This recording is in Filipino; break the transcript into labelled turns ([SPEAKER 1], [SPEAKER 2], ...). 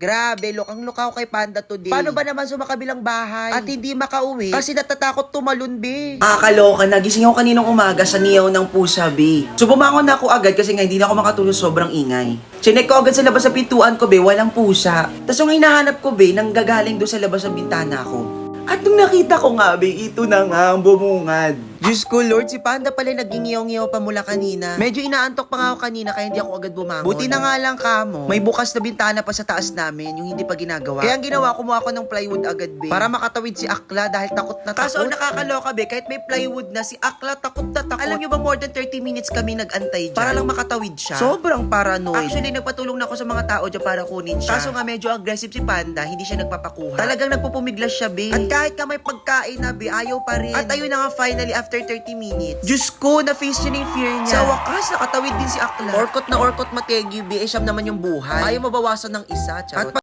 [SPEAKER 1] Grabe, lokang-lokaw kay Panda today. Paano ba naman sumakabilang bahay at hindi makauwi kasi natatakot tumalon, be?
[SPEAKER 2] Kaloka, nagising ako kaninang umaga sa niyaw ng pusa, be. So bumangon na ako agad kasi nga hindi na ako makatulog, sobrang ingay. Chinek ko agad sa labas sa pintuan ko, be, walang pusa. Tapos yung hinahanap ko, be, nanggagaling doon sa labas sa bintana ko. At nung nakita ko nga, be, ito na nga ang bumungad.
[SPEAKER 1] Diyos ko, Lord, si Panda pala naging-ngiyaw-ngiyaw pa mula kanina. Medyo inaantok pa nga ako kanina kaya hindi ako agad bumangon. Buti na nga lang kamo, may bukas na bintana pa sa taas namin, yung hindi pa ginagawa. Kaya ang ginawa, kumuha ako ng plywood agad, be, para makatawid si Akla dahil takot na takot. Kaso ang nakakaloka, be, kahit may plywood na, si Akla takot na takot. Alam nyo ba, more than 30 minutes kami nagantay dyan para lang makatawid siya. Sobrang paranoid. Actually, nagpatulong na ako sa mga tao dyan para kunin siya. Kaso nga medyo aggressive si Panda, hindi siya nagpapakuha. Talagang nagpupumiglas siya, be. At kahit ka may pagkain na, be, ayaw pa rin. At ayun na nga, finally, after 30 minutes, Diyos ko, na-face niya yung fear niya. Sa wakas, nakatawid din si Akla. Orkot na orkot mategi, be, siyam naman yung buhay. Ayaw mabawasan ng isa, charot. At